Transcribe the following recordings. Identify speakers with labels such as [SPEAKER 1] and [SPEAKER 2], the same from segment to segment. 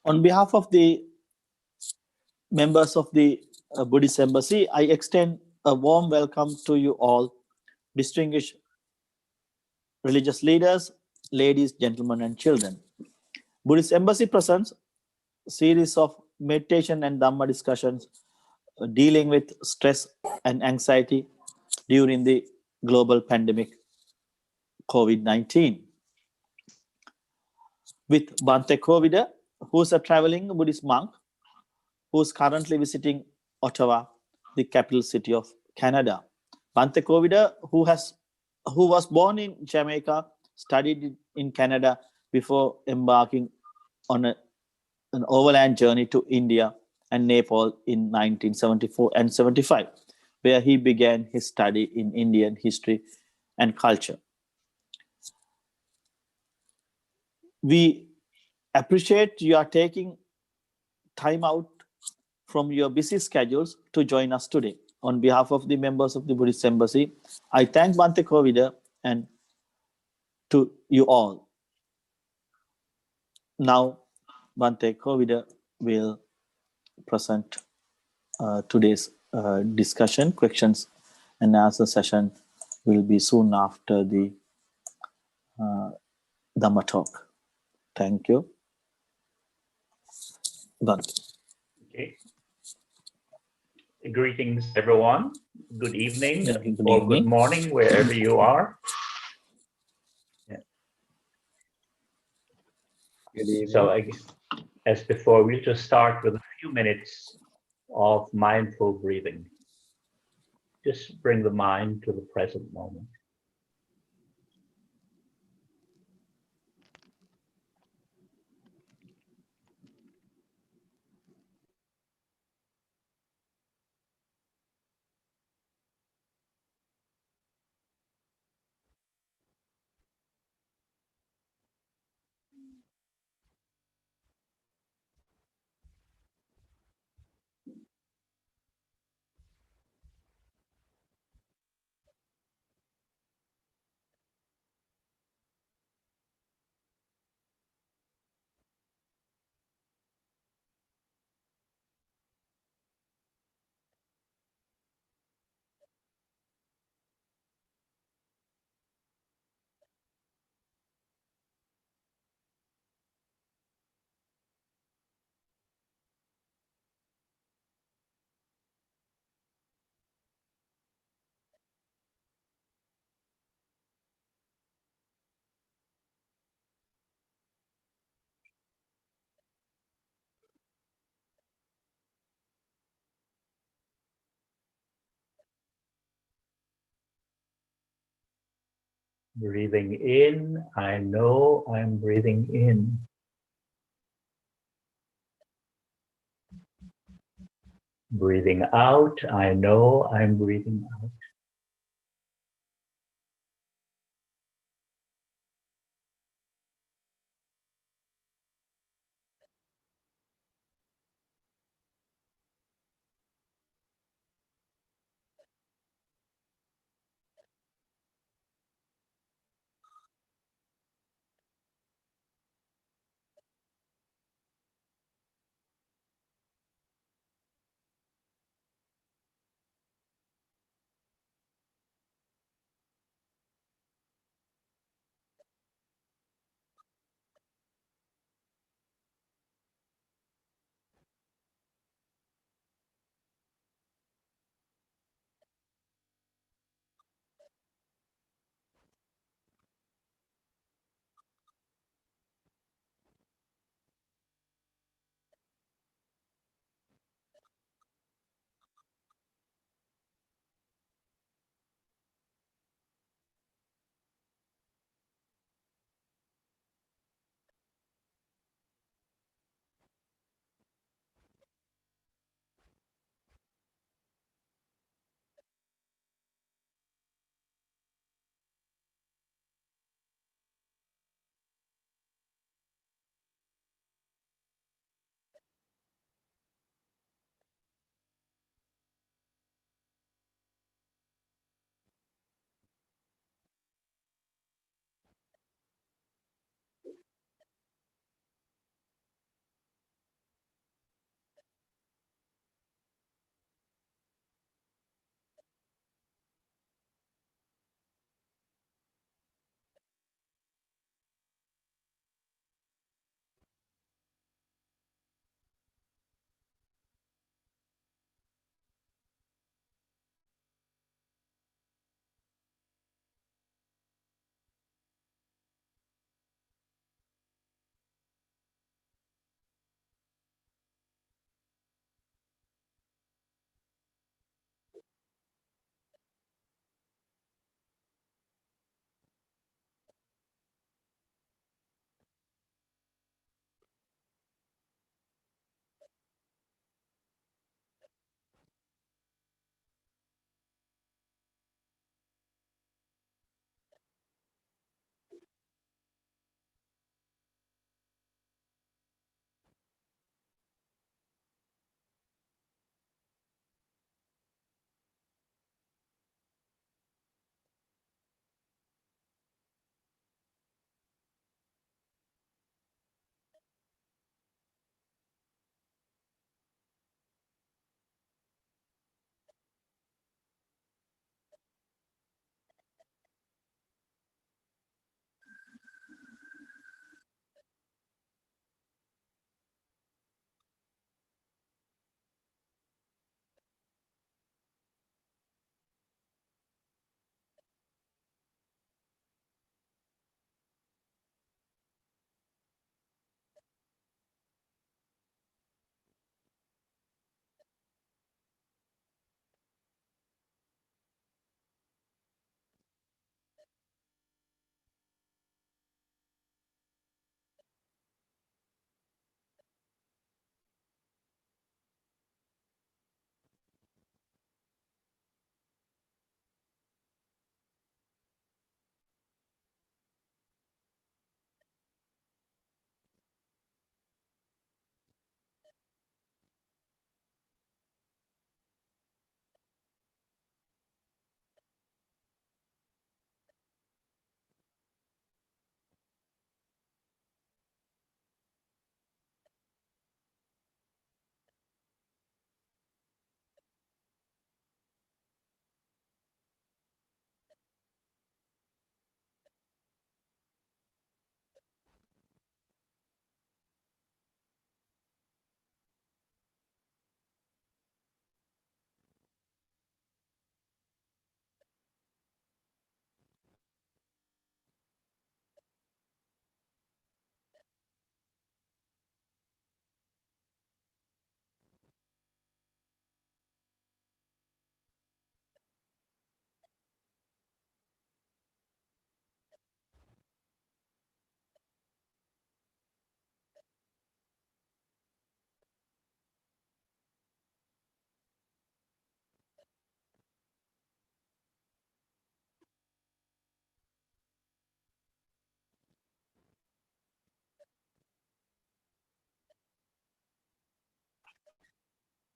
[SPEAKER 1] On behalf of the members of the Buddhist Embassy, I extend a warm welcome to you all, distinguished religious leaders, ladies, gentlemen, and children. Buddhist Embassy presents a series of meditation and Dhamma discussions dealing with stress and anxiety during the global pandemic COVID-19. With Bhante Kovida, who is a traveling Buddhist monk who is currently visiting Ottawa, the capital city of Canada. Bhante Kovida, who was born in Jamaica, studied in Canada before embarking on an overland journey to India and Nepal in 1974 and 75, where he began his study in Indian history and culture. We appreciate you are taking time out from your busy schedules to join us today. On behalf of the members of the Buddhist Embassy, I thank Bhante Kovida and to you all. Now, Bhante Kovida will present today's discussion. Questions and answer session will be soon after the Dhamma talk. Thank you. Bhante.
[SPEAKER 2] Okay. Greetings, everyone. Good evening or good morning, wherever you are. Yeah.
[SPEAKER 3] Good evening.
[SPEAKER 2] So, as before, we'll just start with a few minutes of mindful breathing. Just bring the mind to the present moment. Breathing in, I know I'm breathing in. Breathing out, I know I'm breathing out.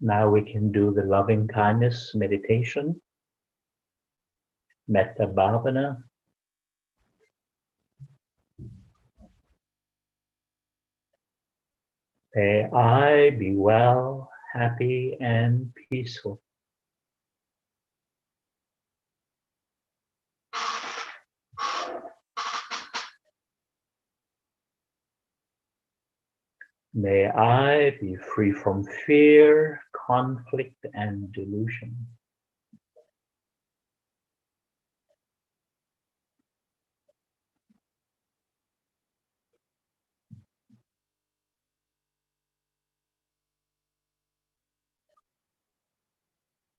[SPEAKER 2] Now we can do the loving kindness meditation, Metta Bhavana. May I be well, happy, and peaceful. May I be free from fear, conflict, and delusion.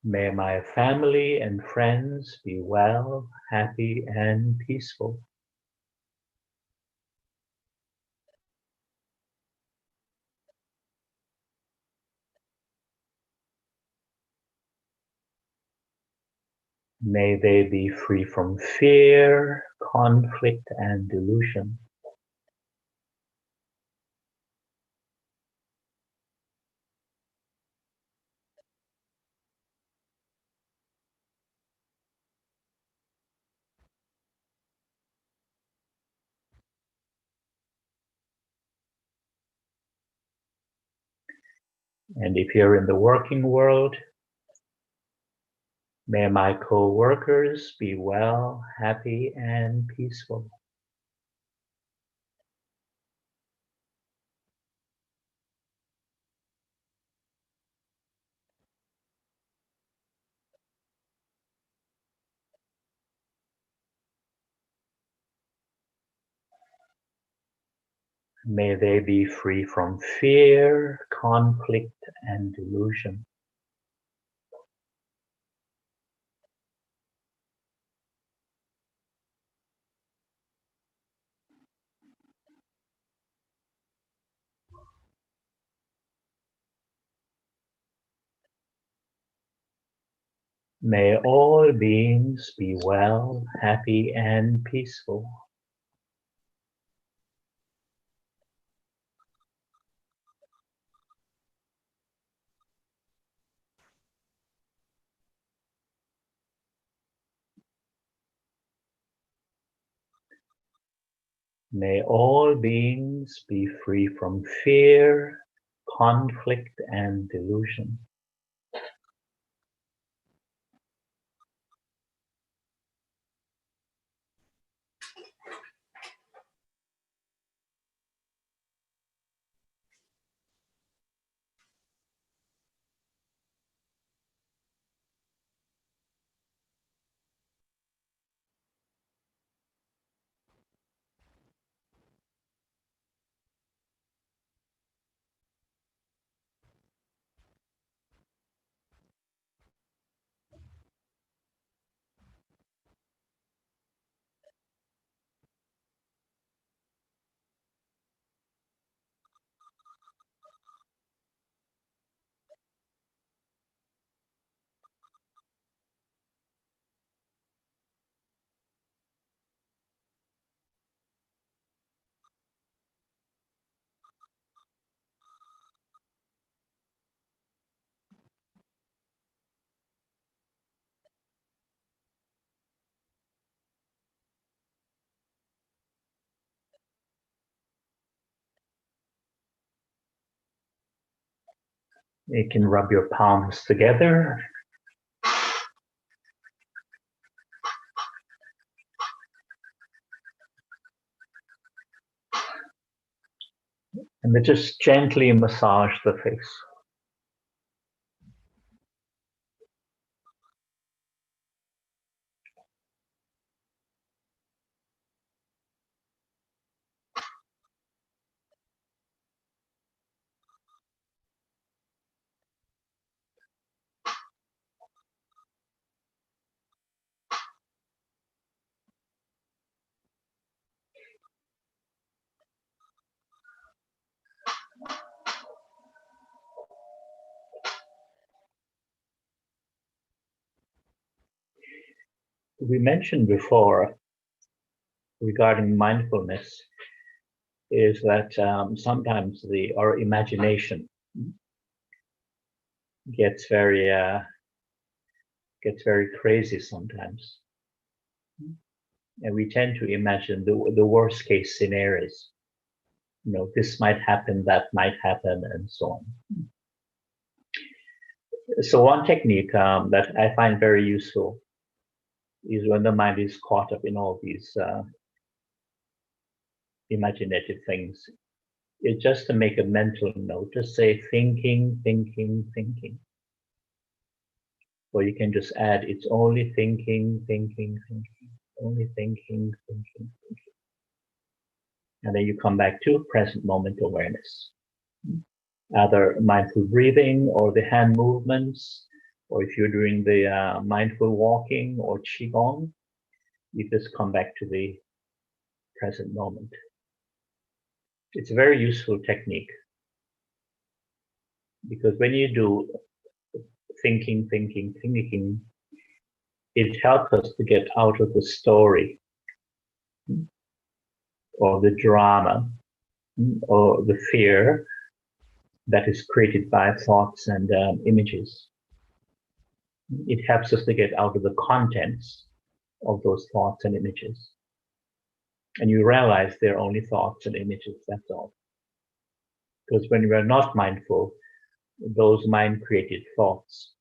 [SPEAKER 2] May my family and friends be well, happy, and peaceful. May they be free from fear, conflict, and delusion. And if you're in the working world, may my co-workers be well, happy, and peaceful. May they be free from fear, conflict, and delusion. May all beings be well, happy, and peaceful. May all beings be free from fear, conflict, and delusion. You can rub your palms together. And then just gently massage the face. We mentioned before regarding mindfulness is that sometimes our imagination gets very crazy sometimes. And we tend to imagine the worst case scenarios. You know, this might happen, that might happen, and so on. So one technique that I find very useful is when the mind is caught up in all these imaginative things, is just to make a mental note, just say thinking, thinking, thinking. Or you can just add, it's only thinking, thinking, thinking, only thinking, thinking, thinking. And then you come back to present moment awareness. Either mindful breathing or the hand movements, or if you're doing the mindful walking or qigong, you just come back to the present moment. It's a very useful technique because when you do thinking, thinking, thinking, it helps us to get out of the story or the drama or the fear that is created by thoughts and images. It helps us to get out of the contents of those thoughts and images. And you realize they're only thoughts and images, that's all. Because when we are not mindful, those mind-created thoughts,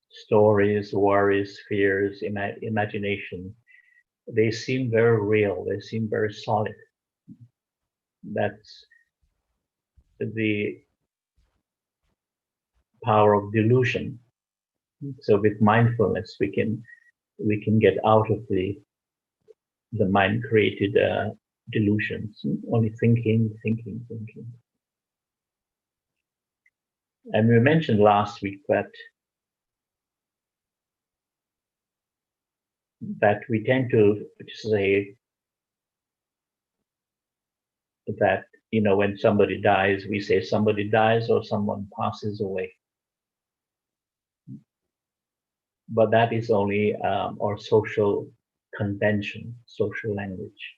[SPEAKER 2] stories, worries, fears, imagination, they seem very real, they seem very solid. That's the power of delusion. So with mindfulness, we can get out of the mind-created delusions, only thinking, thinking, thinking. And we mentioned last week that we tend to say that, you know, when somebody dies, we say somebody dies or someone passes away. But that is only our social convention, social language.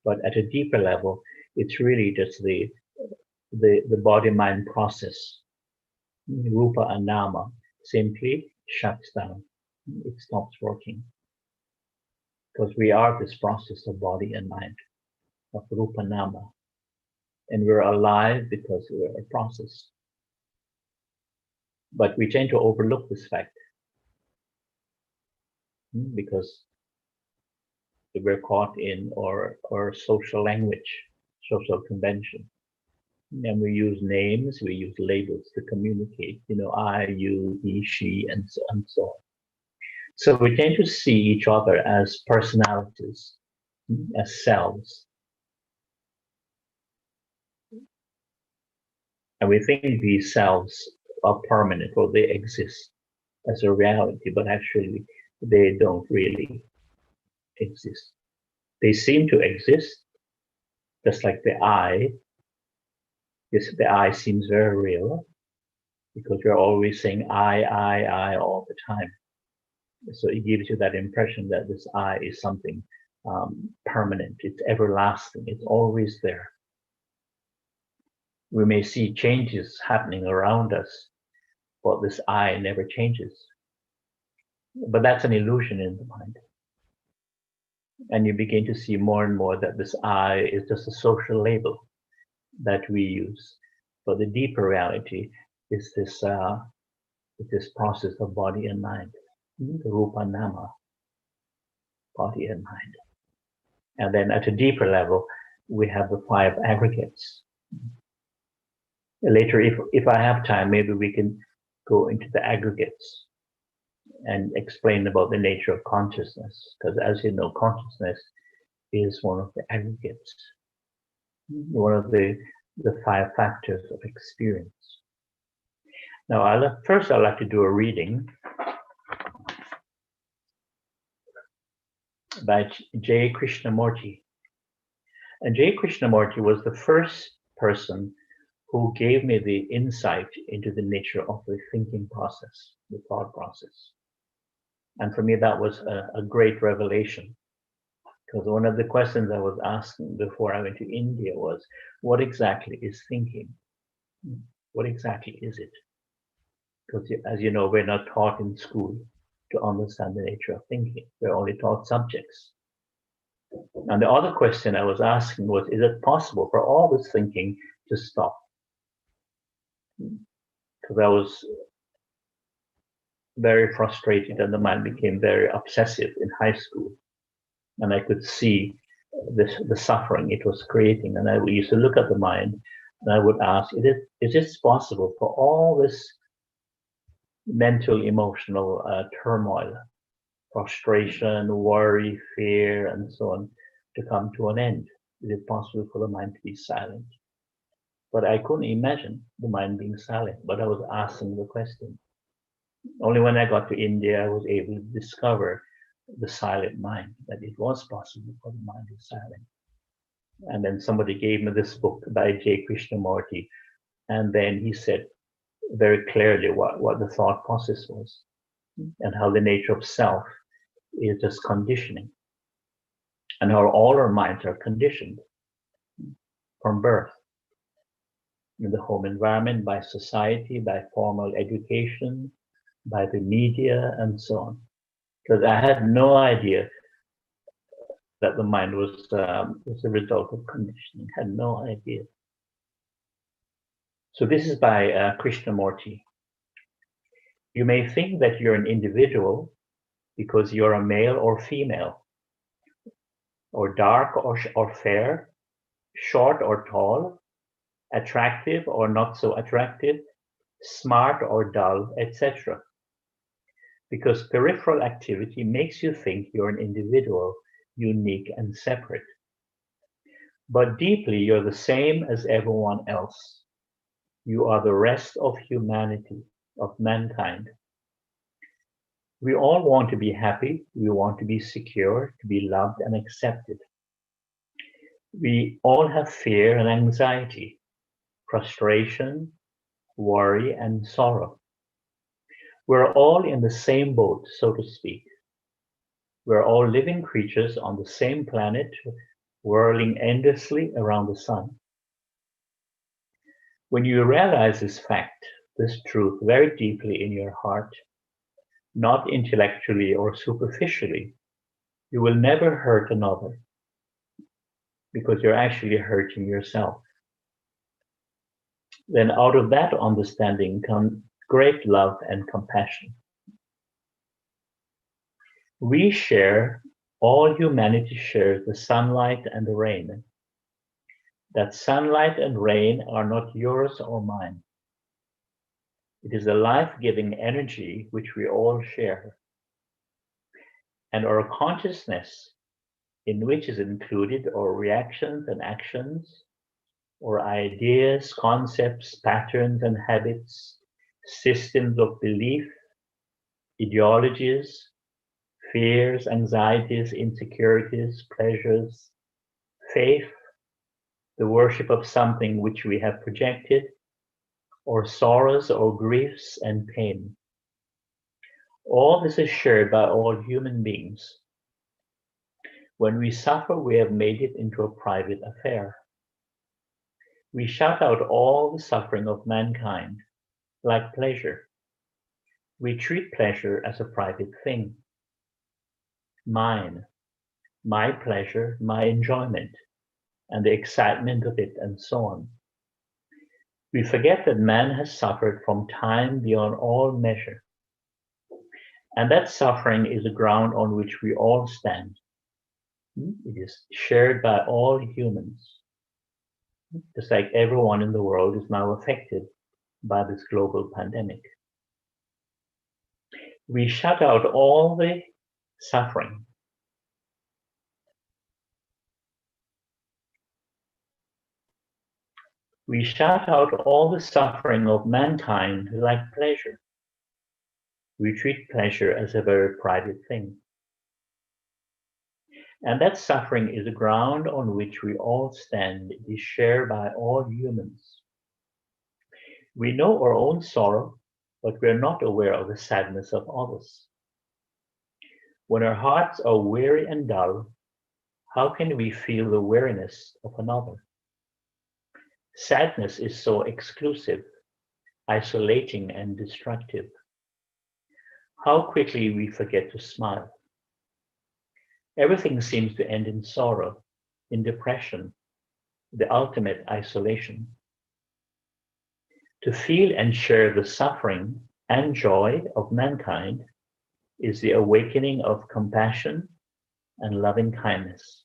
[SPEAKER 2] But at a deeper level, it's really just the body-mind process. Rupa and nama simply shuts down. It stops working. Because we are this process of body and mind, of rupa nama. And we're alive because we're a process. But we tend to overlook this fact because we're caught in our social language, social convention. And we use names, we use labels to communicate, you know, I, you, he, she, and so on. So we tend to see each other as personalities, as selves. And we think these selves are permanent or they exist as a reality, but actually they don't really exist. They seem to exist, just like the eye. Yes, the eye seems very real because we're always saying I all the time. So it gives you that impression that this I is something permanent, it's everlasting, it's always there. We may see changes happening around us, but this I never changes. But that's an illusion in the mind. And you begin to see more and more that this I is just a social label that we use. But the deeper reality is this process of body and mind, the rupa nama, body and mind. And then at a deeper level, we have the 5 aggregates. Later, if I have time, maybe we can go into the aggregates and explain about the nature of consciousness. Because as you know, consciousness is one of the aggregates, one of the 5 factors of experience. Now, first I'd like to do a reading by J. Krishnamurti. And J. Krishnamurti was the first person who gave me the insight into the nature of the thinking process, the thought process. And for me, that was a great revelation. Because one of the questions I was asking before I went to India was, what exactly is thinking? What exactly is it? Because as you know, we're not taught in school to understand the nature of thinking. We're only taught subjects. And the other question I was asking was, is it possible for all this thinking to stop? Because I was very frustrated and the mind became very obsessive in high school. And I could see the suffering it was creating. And I used to look at the mind and I would ask, is it possible for all this mental, emotional turmoil, frustration, worry, fear, and so on, to come to an end? Is it possible for the mind to be silent? But I couldn't imagine the mind being silent, but I was asking the question. Only when I got to India, I was able to discover the silent mind, that it was possible for the mind to be silent. And then somebody gave me this book by Krishnamurti, and then he said very clearly what the thought process was and how the nature of self is just conditioning, and how all our minds are conditioned from birth, in the home environment, by society, by formal education, by the media, and so on. Because I had no idea that the mind was a result of conditioning. I had no idea. So this is by Krishnamurti. You may think that you're an individual because you're a male or female, or dark or fair, short or tall, attractive or not so attractive, smart or dull, etc. Because peripheral activity makes you think you're an individual, unique and separate. But deeply, you're the same as everyone else. You are the rest of humanity, of mankind. We all want to be happy. We want to be secure, to be loved and accepted. We all have fear and anxiety, frustration, worry, and sorrow. We're all in the same boat, so to speak. We're all living creatures on the same planet, whirling endlessly around the sun. When you realize this fact, this truth very deeply in your heart, not intellectually or superficially, you will never hurt another, because you're actually hurting yourself. Then out of that understanding comes great love and compassion. We share, all humanity shares the sunlight and the rain. That sunlight and rain are not yours or mine. It is a life-giving energy which we all share. And our consciousness, in which is included our reactions and actions, or ideas, concepts, patterns and habits, systems of belief, ideologies, fears, anxieties, insecurities, pleasures, faith, the worship of something which we have projected, or sorrows or griefs and pain. All this is shared by all human beings. When we suffer, we have made it into a private affair. We shut out all the suffering of mankind, like pleasure. We treat pleasure as a private thing. Mine, my pleasure, my enjoyment, and the excitement of it, and so on. We forget that man has suffered from time beyond all measure. And that suffering is the ground on which we all stand. It is shared by all humans. Just like everyone in the world is now affected by this global pandemic. We shut out all the suffering. We shut out all the suffering of mankind like pleasure. We treat pleasure as a very private thing. And that suffering is the ground on which we all stand. It is shared by all humans. We know our own sorrow, but we are not aware of the sadness of others. When our hearts are weary and dull, how can we feel the weariness of another? Sadness is so exclusive, isolating and destructive. How quickly we forget to smile. Everything seems to end in sorrow, in depression, the ultimate isolation. To feel and share the suffering and joy of mankind is the awakening of compassion and loving kindness.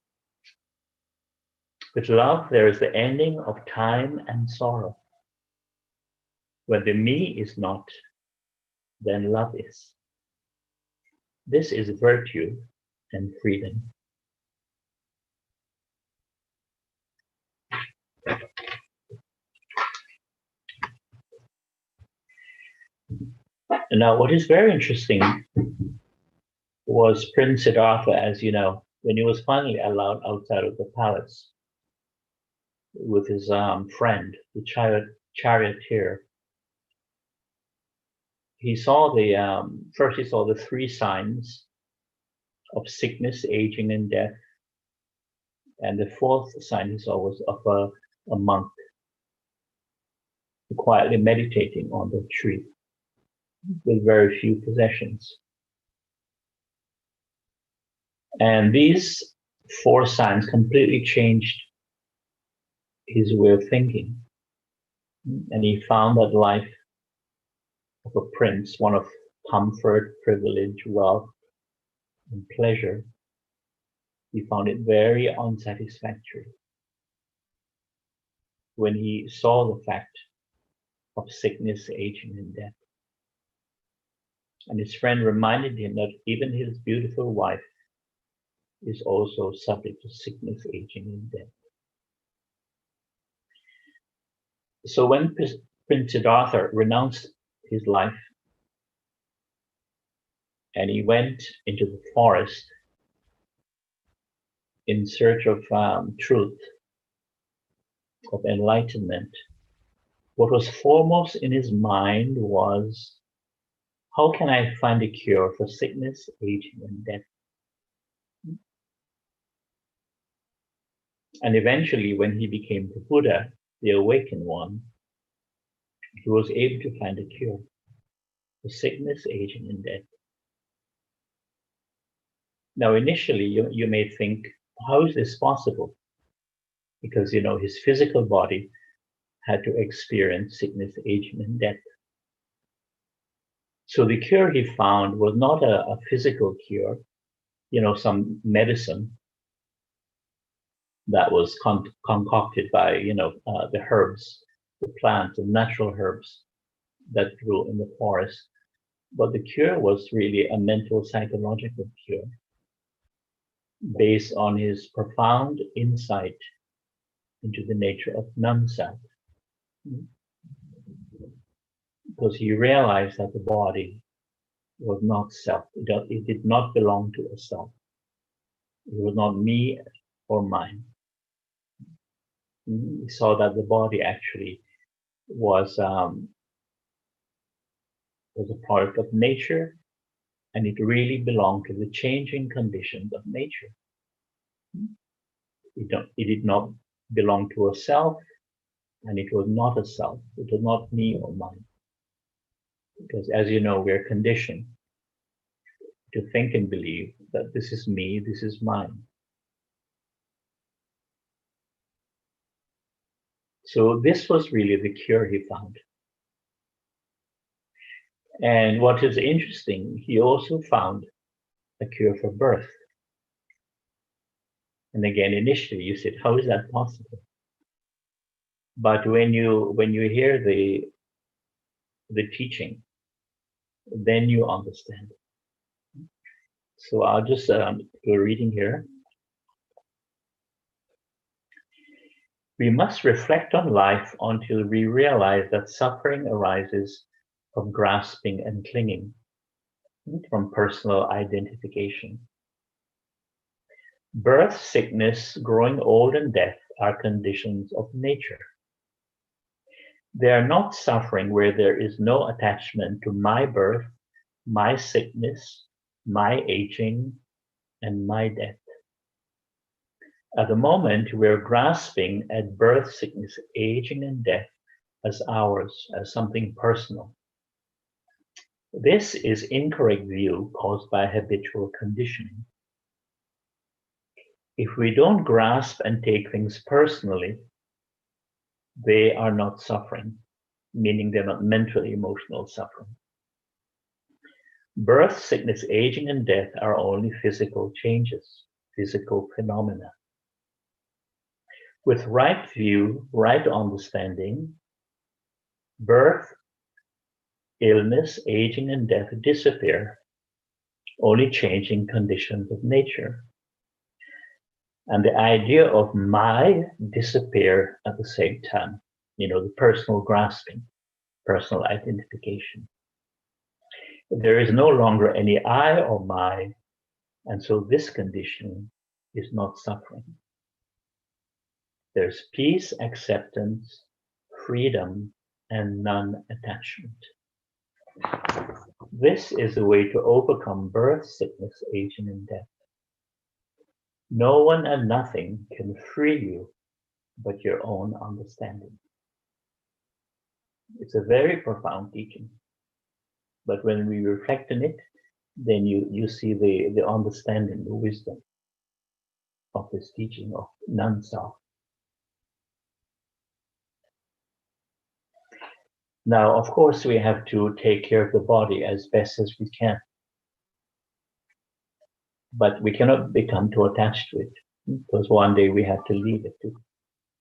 [SPEAKER 2] With love, there is the ending of time and sorrow. When the me is not, then love is. This is virtue and freedom. Now, what is very interesting was Prince Siddhartha, as you know, when he was finally allowed outside of the palace with his friend, the charioteer. He saw first he saw the three signs of sickness, aging, and death. And the fourth sign he saw was of a monk quietly meditating on the tree with very few possessions. And these four signs completely changed his way of thinking. And he found that life of a prince, one of comfort, privilege, wealth, and pleasure, he found it very unsatisfactory. When he saw the fact of sickness, aging, and death. And his friend reminded him that even his beautiful wife is also subject to sickness, aging, and death. So when Prince Siddhartha renounced his life and he went into the forest in search of truth, of enlightenment, what was foremost in his mind was, how can I find a cure for sickness, aging, and death? And eventually, when he became the Buddha, the awakened one, he was able to find a cure for sickness, aging, and death. Now, initially, you may think, how is this possible? Because, you know, his physical body had to experience sickness, aging, and death. So the cure he found was not a physical cure, you know, some medicine that was concocted by, you know, the herbs, the plants, the natural herbs that grew in the forest. But the cure was really a mental psychological cure based on his profound insight into the nature of non-self. Because he realized that the body was not self. It did not belong to a self. It was not me or mine. He saw that the body actually was a product of nature, and it really belonged to the changing conditions of nature. It did not belong to a self, and it was not a self. It was not me or mine. Because as you know, we're conditioned to think and believe that this is me, this is mine. So this was really the cure he found. And what is interesting, he also found a cure for birth. And again, initially you said, how is that possible? But when you hear the teaching, then you understand. So I'll just do a reading here. We must reflect on life until we realize that suffering arises from grasping and clinging, from personal identification. Birth, sickness, growing old, and death are conditions of nature. They are not suffering where there is no attachment to my birth, my sickness, my aging, and my death. At the moment, we're grasping at birth, sickness, aging, and death as ours, as something personal. This is incorrect view caused by habitual conditioning. If we don't grasp and take things personally, they are not suffering, meaning they're not mental, emotional suffering. Birth, sickness, aging, and death are only physical changes, physical phenomena. With right view, right understanding, birth, illness, aging, and death disappear, only changing conditions of nature. And the idea of my disappear at the same time, the personal grasping, personal identification. There is no longer any I or my, and so this condition is not suffering. There's peace, acceptance, freedom, and non-attachment. This is the way to overcome birth, sickness, aging, and death. No one and nothing can free you but your own understanding. It's a very profound teaching. But when we reflect on it, then you see the understanding, the wisdom of this teaching of non-self. Now, of course, we have to take care of the body as best as we can. But we cannot become too attached to it, because one day we have to leave it.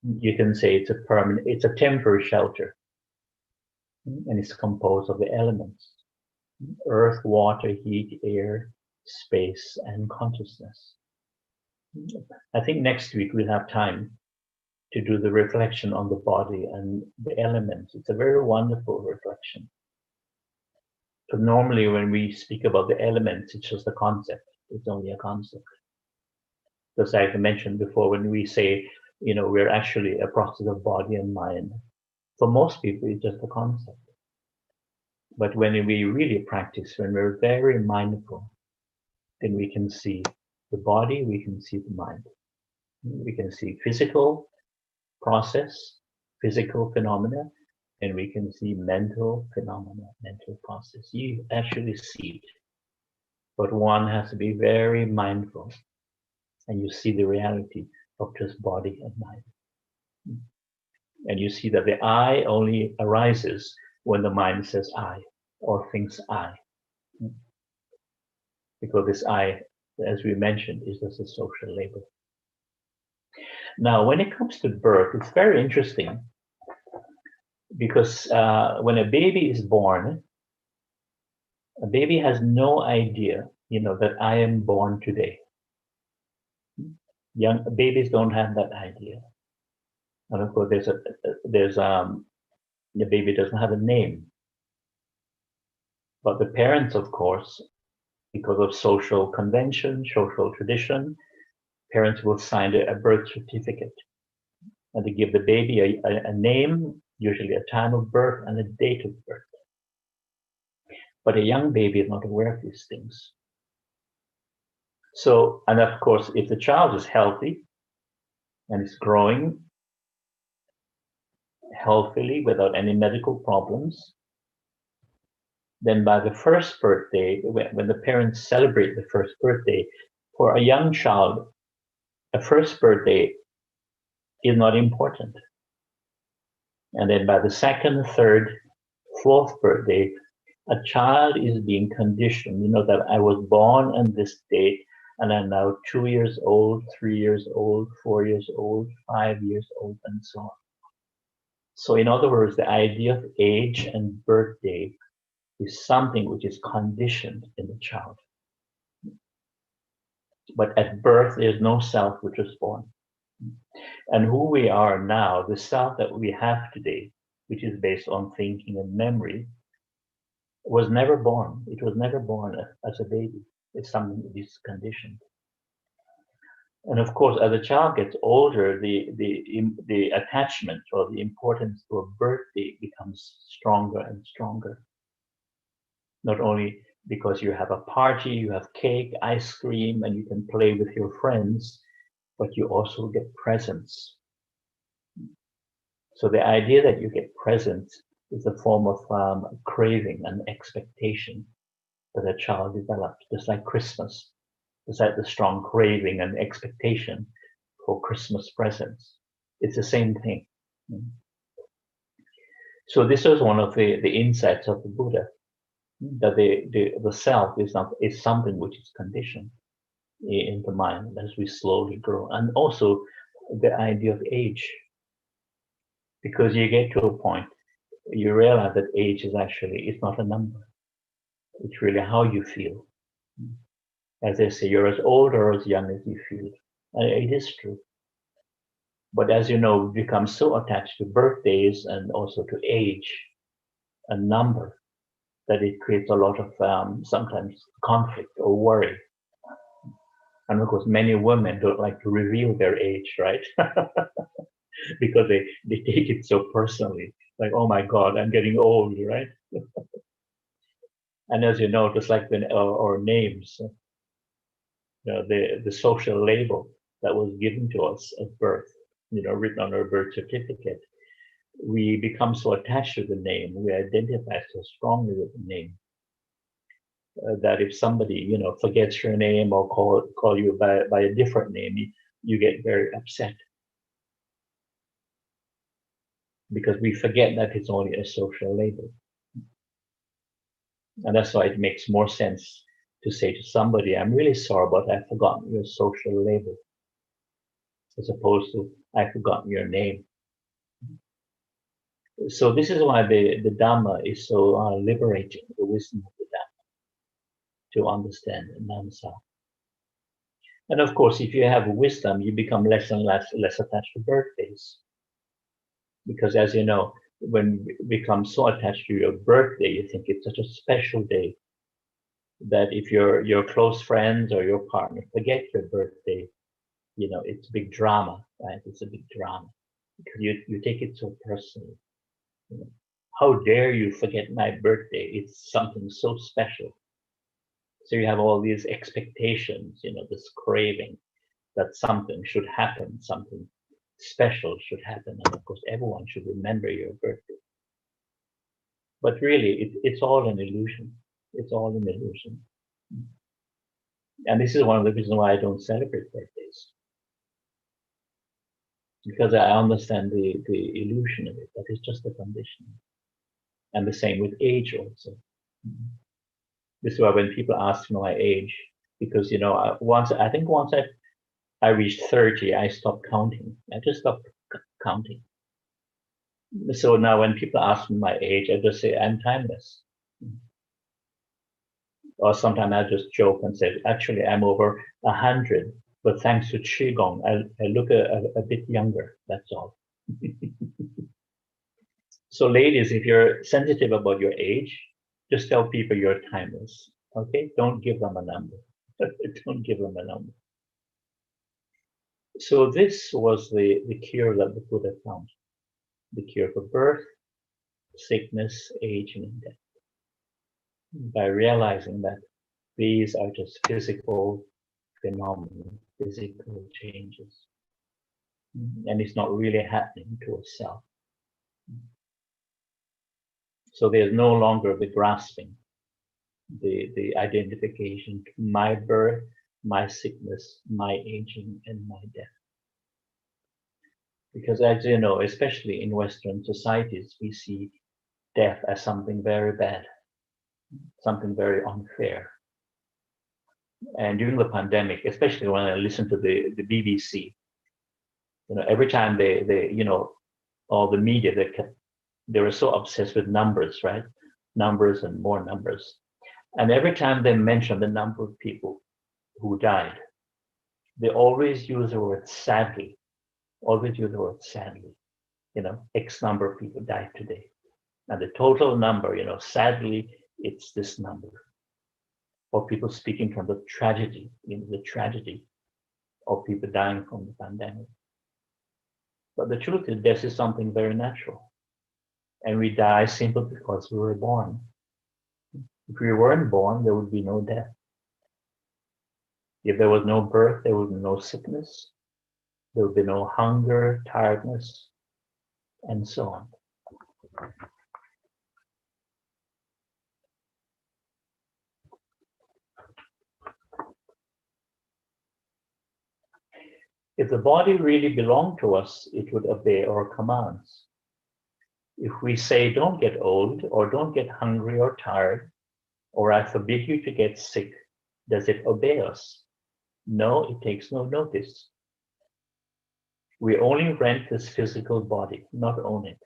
[SPEAKER 2] You can say it's a temporary shelter, and it's composed of the elements: earth, water, heat, air, space, and consciousness. I think next week we'll have time to do the reflection on the body and the elements. It's a very wonderful reflection. But normally when we speak about the elements, it's just a concept. It's only a concept. Because I've mentioned before, when we say, we're actually a process of body and mind, for most people, it's just a concept. But when we really practice, when we're very mindful, then we can see the body, we can see the mind. We can see physical process, physical phenomena, and we can see mental phenomena, mental process. You actually see it. But one has to be very mindful, and you see the reality of just body and mind. And you see that the I only arises when the mind says I or thinks I. Because this I, as we mentioned, is just a social label. Now, when it comes to birth, it's very interesting because when a baby is born, a baby has no idea, that I am born today. Young babies don't have that idea. And of course, the baby doesn't have a name. But the parents, of course, because of social convention, social tradition, parents will sign a birth certificate. And they give the baby a name, usually a time of birth and a date of birth. But a young baby is not aware of these things. So, and of course, if the child is healthy and is growing healthily without any medical problems, then by the first birthday, when the parents celebrate the first birthday, for a young child, a first birthday is not important. And then by the second, third, fourth birthday, a child is being conditioned, that I was born on this date, and I'm now 2 years old, 3 years old, 4 years old, 5 years old, and so on. So in other words, the idea of age and birthday is something which is conditioned in the child. But at birth, there's no self which was born. And who we are now, the self that we have today, which is based on thinking and memory, was never born. It was never born as a baby. It's something that is conditioned. And of course, as a child gets older, the attachment or the importance to a birthday becomes stronger and stronger. Not only because you have a party, you have cake, ice cream, and you can play with your friends, but you also get presents. So the idea that you get present is a form of craving and expectation that a child develops, just like Christmas. It's like the strong craving and expectation for Christmas presents. It's the same thing. So this was one of the insights of the Buddha, that the self is something which is conditioned in the mind as we slowly grow, and also the idea of age, because you get to a point you realize that age is actually, it's not a number. It's really how you feel. As they say, you're as old or as young as you feel. And it is true. But as you know, we become so attached to birthdays and also to age and number that it creates a lot of sometimes conflict or worry. And of course, many women don't like to reveal their age, right? Because they take it so personally. Like, oh my God, I'm getting old, right? And as you know, just like our names, the social label that was given to us at birth, written on our birth certificate, we become so attached to the name, we identify so strongly with the name, that if somebody, forgets your name or call you by a different name, you get very upset. Because we forget that it's only a social label. And that's why it makes more sense to say to somebody, I'm really sorry, but I've forgotten your social label, as opposed to I've forgotten your name. So this is why the Dhamma is so liberating, the wisdom of the Dhamma, to understand non-self. And of course, if you have wisdom, you become less and less attached to birthdays. Because as you know, when you become so attached to your birthday, you think it's such a special day that if your close friends or your partner forget your birthday, it's a big drama, right? It's a big drama because you take it so personally. How dare you forget my birthday? It's something so special. So you have all these expectations, this craving that something should happen, something special should happen. And of course, everyone should remember your birthday. But really, it's all an illusion. It's all an illusion. And this is one of the reasons why I don't celebrate birthdays. Because I understand the illusion of it, that it's just a condition. And the same with age also. This is why when people ask me my age, because once I reached 30, I stopped counting. I just stopped counting. So now when people ask me my age, I just say I'm timeless. Or sometimes I just joke and say, actually, I'm over 100, but thanks to Qigong, I look a bit younger. That's all. So ladies, if you're sensitive about your age, just tell people you're timeless. Okay? Don't give them a number. Don't give them a number. So this was the cure that the Buddha found. The cure for birth, sickness, aging, and death. By realizing that these are just physical phenomena, physical changes. And it's not really happening to a self. So there's no longer the grasping, the identification, my birth, my sickness, my aging, and my death. Because as you know, especially in Western societies, we see death as something very bad, something very unfair. And during the pandemic, especially when I listened to the BBC, every time they all the media, they were so obsessed with numbers, right? Numbers and more numbers. And every time they mentioned the number of people who died, they always use the word sadly, always use the word sadly. X number of people died today. And the total number, sadly, it's this number. Or people speaking from the tragedy, the tragedy of people dying from the pandemic. But the truth is, death is something very natural. And we die simply because we were born. If we weren't born, there would be no death. If there was no birth, there would be no sickness. There would be no hunger, tiredness, and so on. If the body really belonged to us, it would obey our commands. If we say, don't get old, or don't get hungry or tired, or I forbid you to get sick, does it obey us? No, it takes no notice. We only rent this physical body, not own it.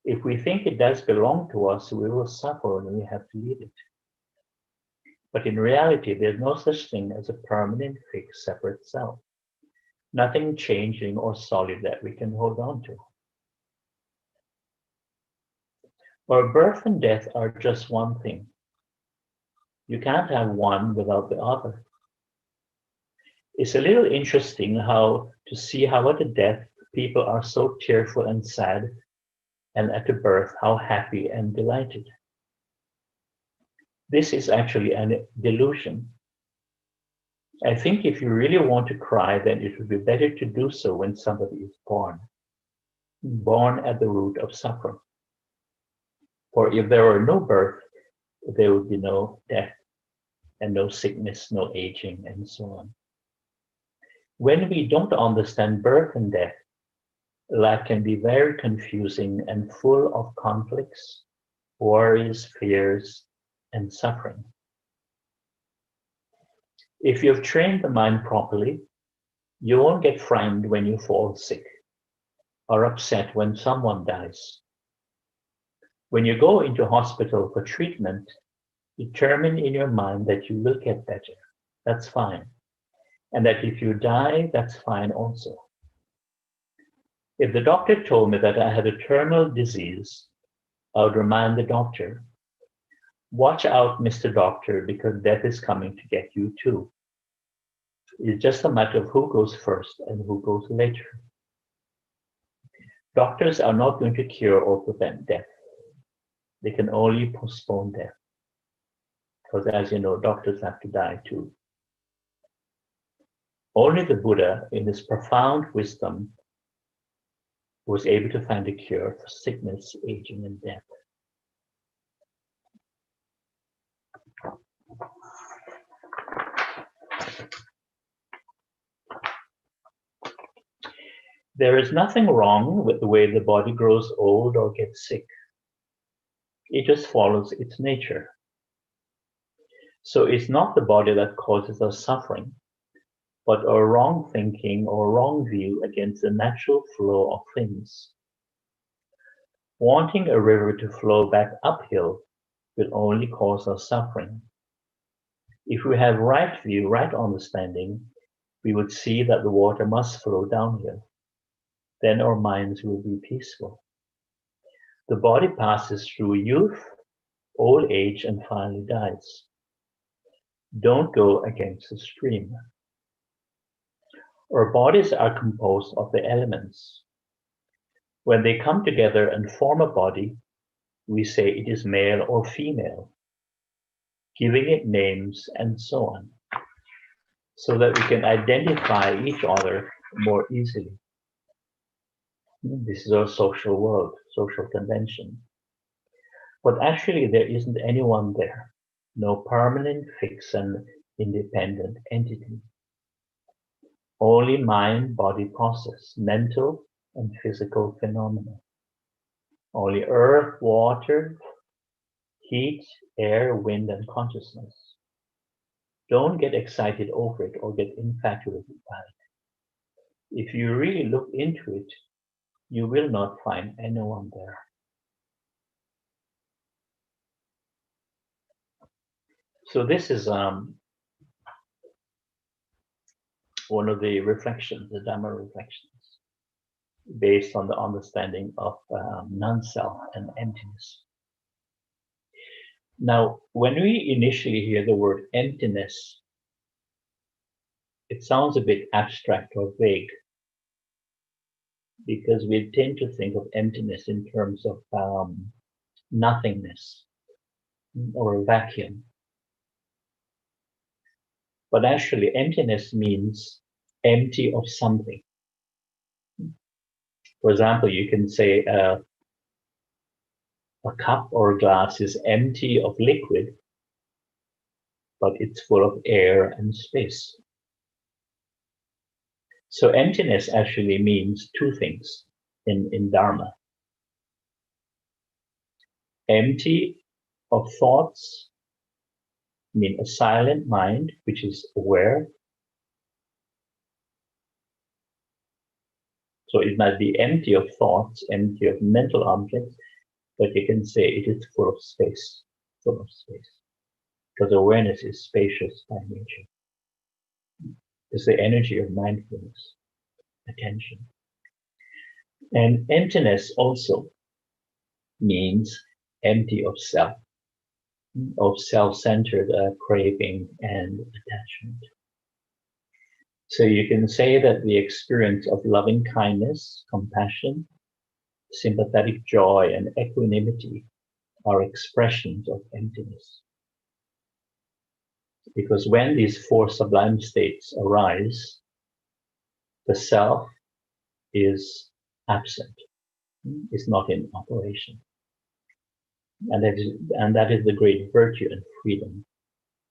[SPEAKER 2] If we think it does belong to us, we will suffer and we have to leave it. But in reality, there's no such thing as a permanent, fixed, separate self. Nothing changing or solid that we can hold on to. Our birth and death are just one thing. You can't have one without the other. It's a little interesting to see how at the death people are so tearful and sad, and at the birth how happy and delighted. This is actually a delusion. I think if you really want to cry, then it would be better to do so when somebody is born at the root of suffering. For if there were no birth, there would be no death, and no sickness, no aging, and so on. When we don't understand birth and death, life can be very confusing and full of conflicts, worries, fears, and suffering. If you've trained the mind properly, you won't get frightened when you fall sick or upset when someone dies. When you go into hospital for treatment, determine in your mind that you will get better. That's fine. And that if you die, that's fine also. If the doctor told me that I had a terminal disease, I would remind the doctor, watch out, Mr. Doctor, because death is coming to get you too. It's just a matter of who goes first and who goes later. Doctors are not going to cure or prevent death. They can only postpone death. Because as you know, doctors have to die too. Only the Buddha, in his profound wisdom, was able to find a cure for sickness, aging, and death. There is nothing wrong with the way the body grows old or gets sick. It just follows its nature. So it's not the body that causes us suffering, but our wrong thinking or wrong view against the natural flow of things. Wanting a river to flow back uphill will only cause us suffering. If we have right view, right understanding, we would see that the water must flow downhill. Then our minds will be peaceful. The body passes through youth, old age, and finally dies. Don't go against the stream. Our bodies are composed of the elements. When they come together and form a body, we say it is male or female, giving it names and so on, so that we can identify each other more easily. This is our social world, social convention. But actually there isn't anyone there, no permanent, fixed, and independent entity. Only mind-body process, mental and physical phenomena. Only earth, water, heat, air, wind, and consciousness. Don't get excited over it or get infatuated by it. If you really look into it, you will not find anyone there. So this is one of the reflections, the Dhamma reflections, based on the understanding of non-self and emptiness. Now, when we initially hear the word emptiness, it sounds a bit abstract or vague, because we tend to think of emptiness in terms of nothingness or a vacuum. But actually, emptiness means empty of something. For example, you can say a cup or a glass is empty of liquid, but it's full of air and space. So emptiness actually means two things in Dharma. Empty of thoughts mean a silent mind, which is aware. So it might be empty of thoughts, empty of mental objects, but you can say it is full of space, full of space. Because awareness is spacious by nature. It's the energy of mindfulness, attention. And emptiness also means empty of self-centered craving and attachment. So you can say that the experience of loving kindness, compassion, sympathetic joy, and equanimity are expressions of emptiness. Because when these four sublime states arise, the self is absent, is not in operation. And that is the great virtue and freedom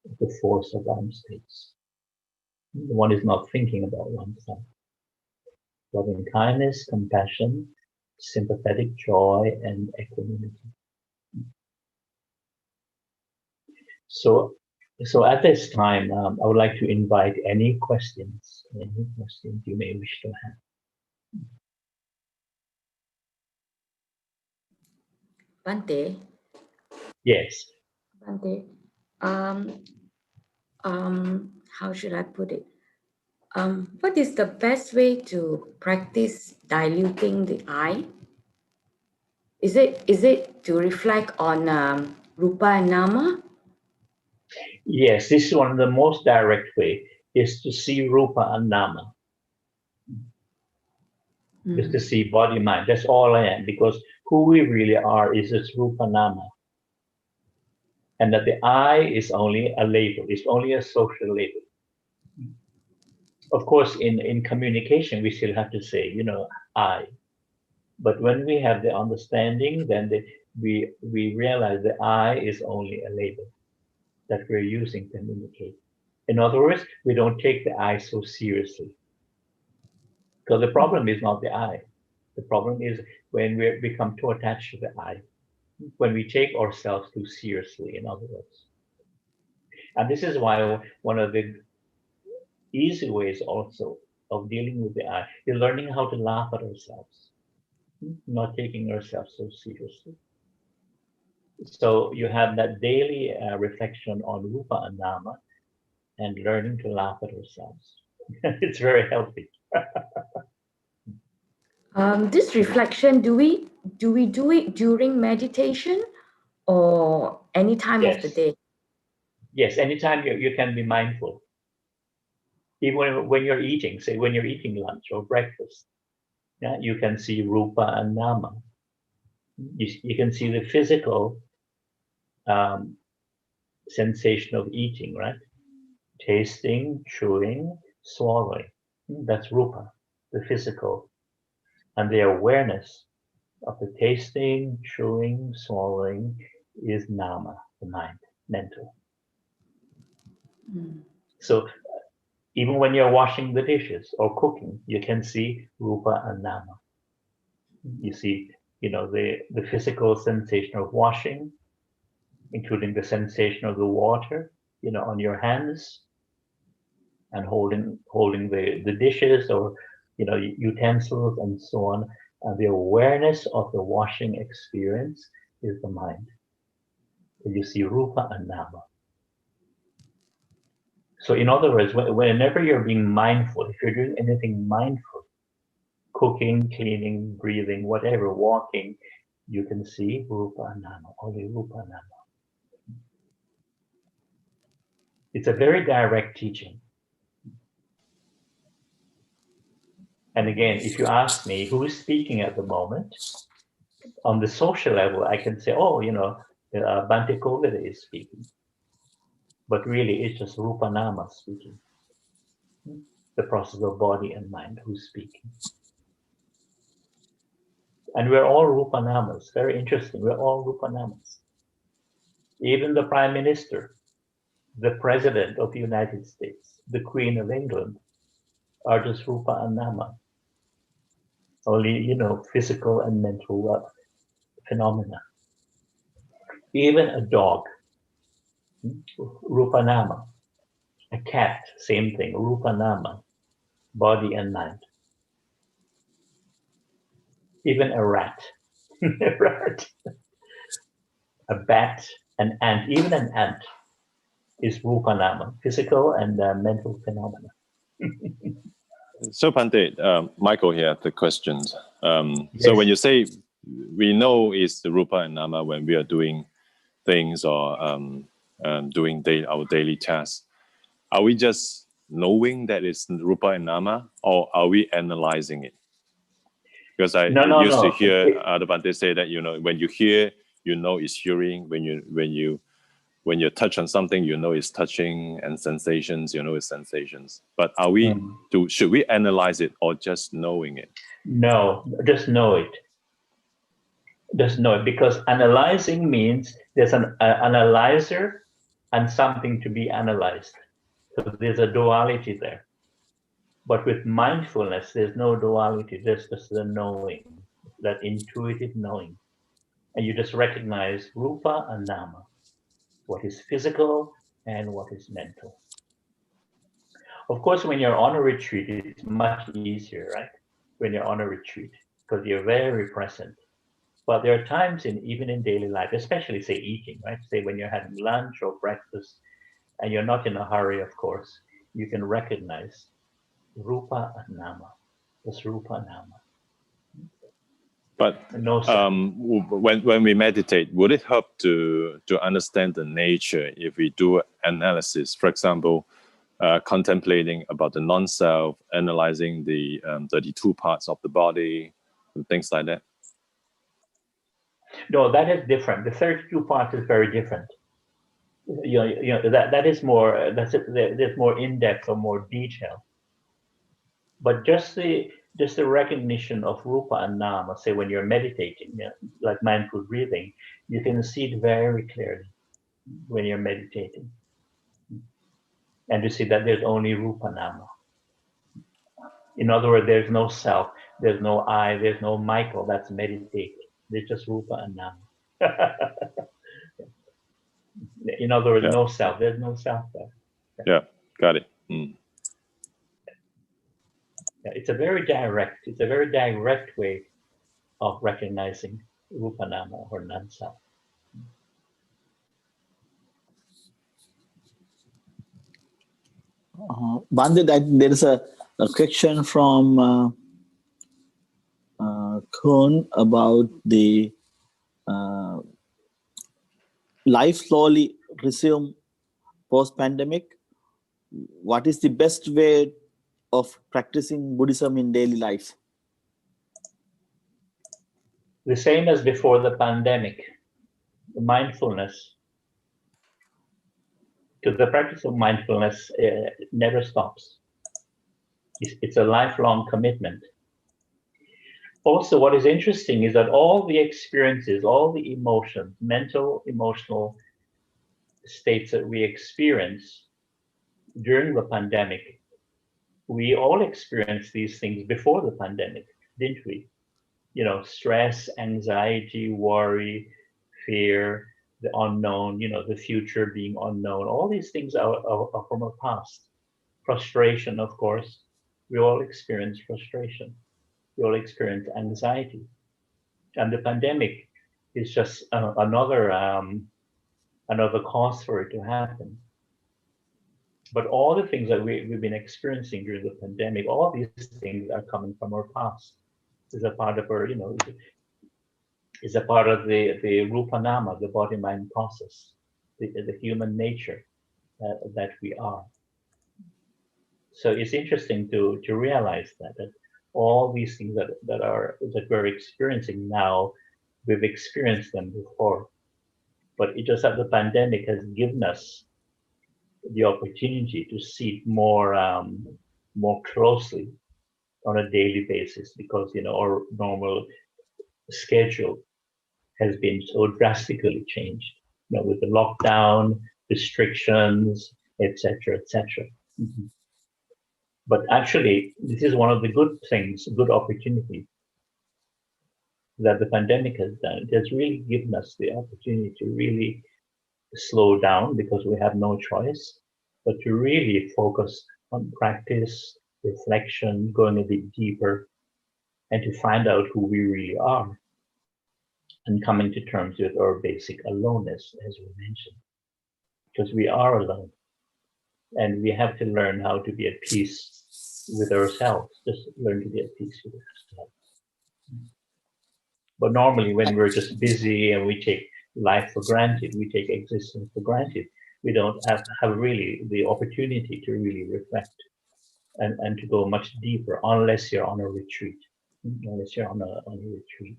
[SPEAKER 2] of the four sublime states. One is not thinking about oneself. Loving kindness, compassion, sympathetic joy, and equanimity. So at this time, I would like to invite any questions you may wish to have.
[SPEAKER 3] Bhante,
[SPEAKER 2] Yes.
[SPEAKER 3] Bhante, how should I put it? What is the best way to practice diluting the I? Is it to reflect on Rupa and Nama?
[SPEAKER 2] Yes, this is one of the most direct way, is to see Rupa and Nama. Is to see body, mind. That's all I am, because who we really are is this Rupa Nama. And that the I is only a label, it's only a social label. Of course, in communication, we still have to say, I. But when we have the understanding, then we realize the I is only a label that we're using to communicate. In other words, we don't take the I so seriously. Because the problem is not the I. The problem is when we become too attached to the I. When we take ourselves too seriously, in other words. And this is why one of the easy ways also of dealing with the I is learning how to laugh at ourselves, not taking ourselves so seriously. So you have that daily reflection on Rupa and Nama and learning to laugh at ourselves. It's very healthy.
[SPEAKER 3] This reflection, do we do it during meditation or any time of the day?
[SPEAKER 2] Yes, anytime you can be mindful. Even when you're eating, say when you're eating lunch or breakfast, you can see Rupa and Nama. You can see the physical sensation of eating, right? Tasting, chewing, swallowing. That's Rupa, the physical. And the awareness of the tasting, chewing, swallowing is Nama, the mind, mental. So even when you're washing the dishes or cooking, you can see Rupa and Nama. You see, the physical sensation of washing, including the sensation of the water, on your hands, and holding the dishes or utensils and so on. And the awareness of the washing experience is the mind. So you see Rupa and Nama. So in other words, whenever you're being mindful, if you're doing anything mindful, cooking, cleaning, breathing, whatever, walking, you can see Rupa and Nama, only Rupa and Nama. It's a very direct teaching. And again, if you ask me who is speaking at the moment, on the social level, I can say, Bhante Kovida is speaking. But really, it's just Rupa Nama speaking. The process of body and mind who's speaking. And we're all Rupa Namas. Very interesting. We're all Rupa Namas. Even the Prime Minister, the President of the United States, the Queen of England are just Rupa and Nama. Only, physical and mental phenomena. Even a dog, Rupa Nama. A cat, same thing, Rupa Nama, body and mind. Even a rat, a bat, an ant, even an ant is Rupa Nama, physical and mental phenomena.
[SPEAKER 4] So Bhante, Michael here, the questions.
[SPEAKER 2] Yes.
[SPEAKER 4] So when you say we know it's the Rupa and Nama when we are doing things or doing our daily tasks, are we just knowing that it's Rupa and Nama, or are we analyzing it? Because I used to hear Bhante say that when you hear, it's hearing. When you touch on something, it's touching, and sensations, it's sensations. But are we should we analyze it or just knowing it?
[SPEAKER 2] No, just know it. Just know it, because analyzing means there's an analyzer and something to be analyzed. So there's a duality there. But with mindfulness, there's no duality. There's just the knowing, that intuitive knowing. And you just recognize Rupa and Nama, what is physical and what is mental. Of course, when you're on a retreat, it's much easier, right? When you're on a retreat, because you're very present. But there are times even in daily life, especially say eating, right? Say when you're having lunch or breakfast, and you're not in a hurry, of course, you can recognize Rupa and Nama. That's Rupa Nama.
[SPEAKER 4] But
[SPEAKER 2] no,
[SPEAKER 4] when we meditate, would it help to understand the nature if we do analysis? For example, contemplating about the non-self, analyzing the 32 parts of the body, and things like that?
[SPEAKER 2] No, that is different. The 32 parts is very different. That is more. There's more in depth or more detail. But just the recognition of Rupa and Nama, say when you're meditating, like mindful breathing, you can see it very clearly when you're meditating. And you see that there's only Rupa Nama. In other words, there's no self, there's no I, there's no Michael that's meditating. There's just Rupa and Nama. In other words, no self, there's no self there.
[SPEAKER 4] Yeah, got it.
[SPEAKER 2] It's a very direct way of recognizing Rupa Nama or non-self.
[SPEAKER 1] Bhante, there is a question from Kun about the life slowly resume post-pandemic. What is the best way of practicing Buddhism in daily life?
[SPEAKER 2] The same as before the pandemic, the mindfulness. Because the practice of mindfulness never stops. It's a lifelong commitment. Also, what is interesting is that all the experiences, all the emotions, mental, emotional states that we experience during the pandemic, we all experienced these things before the pandemic, didn't we? Stress, anxiety, worry, fear, the unknown, the future being unknown. All these things are from our past. Frustration, of course. We all experience frustration. We all experience anxiety. And the pandemic is just another cause for it to happen. But all the things that we've been experiencing during the pandemic, all these things are coming from our past. Is a part of our, is a part of the Rupa Nama, the body-mind process, the human nature that we are. So it's interesting to realize that all these things that we're experiencing now, we've experienced them before. But it just that the pandemic has given us the opportunity to see it more closely on a daily basis, because our normal schedule has been so drastically changed, with the lockdown, restrictions, etc., etc. But actually, this is one of the good things, good opportunity that the pandemic has done. It has really given us the opportunity to really slow down because we have no choice, but to really focus on practice, reflection, going a bit deeper, and to find out who we really are and coming to terms with our basic aloneness, as we mentioned, because we are alone and we have to learn how to be at peace with ourselves, just learn to be at peace with ourselves. But normally when we're just busy and we take life for granted, we take existence for granted, we don't have really the opportunity to really reflect and to go much deeper unless you're on a retreat, unless you're on a retreat.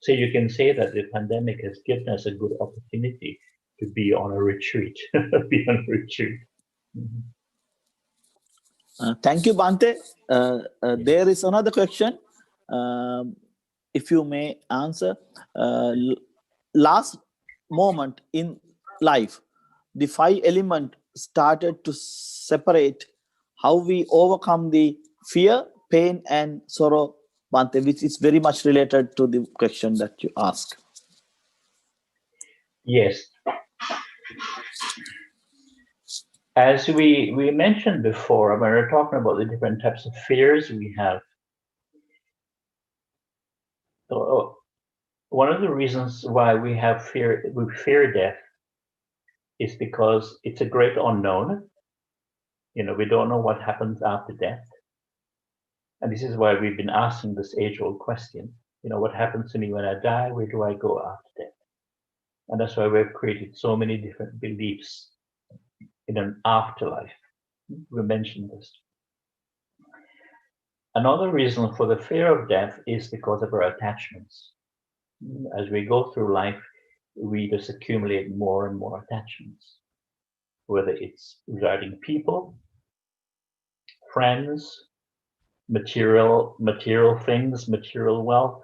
[SPEAKER 2] So you can say that the pandemic has given us a good opportunity to be on a retreat, be on a retreat.
[SPEAKER 1] Thank you, Bhante. There is another question. If you may answer. Last moment in life, the 5 elements started to separate how we overcome the fear, pain, and sorrow, Bhante, which is very much related to the question that you asked.
[SPEAKER 2] Yes. As we mentioned before, when we're talking about the different types of fears we have, one of the reasons why we fear death is because it's a great unknown. We don't know what happens after death. And this is why we've been asking this age-old question, what happens to me when I die? Where do I go after death? And that's why we've created so many different beliefs in an afterlife. We mentioned this. Another reason for the fear of death is because of our attachments. As we go through life, we just accumulate more and more attachments, whether it's regarding people, friends, material things, material wealth.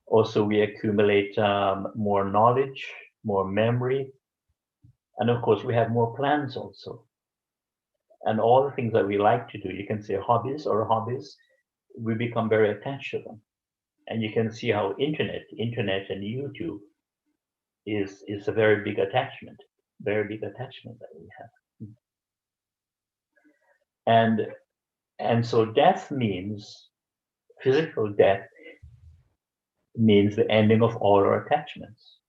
[SPEAKER 2] Also, we accumulate more knowledge, more memory, and of course, we have more plans also. And all the things that we like to do, you can say hobbies, we become very attached to them. And you can see how internet and YouTube is a very big attachment that we have. And so death means, physical death means the ending of all our attachments.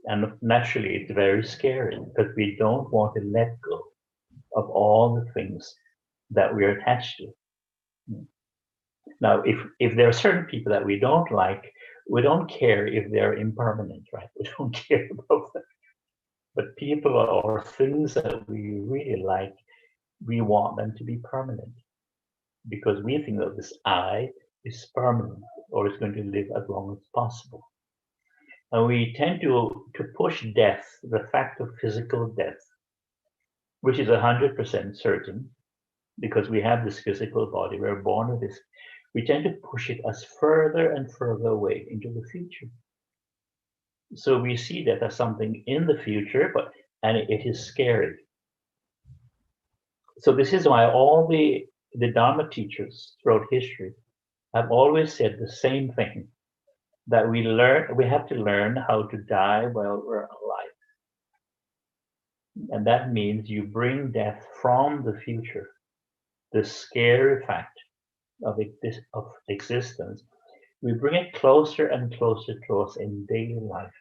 [SPEAKER 2] And naturally, it's very scary because we don't want to let go of all the things that we're attached to. Now, if there are certain people that we don't like, we don't care if they're impermanent, right? We don't care about that. But people or things that we really like, we want them to be permanent because we think that this I is permanent or is going to live as long as possible. And we tend to push death, the fact of physical death, which is 100% certain, because we have this physical body, we're born with this, we tend to push it as further and further away into the future. So we see that as something in the future, and it is scary. So this is why all the Dharma teachers throughout history have always said the same thing, that we have to learn how to die while we're alive. And that means you bring death from the future, the scary fact of existence. We bring it closer and closer to us in daily life.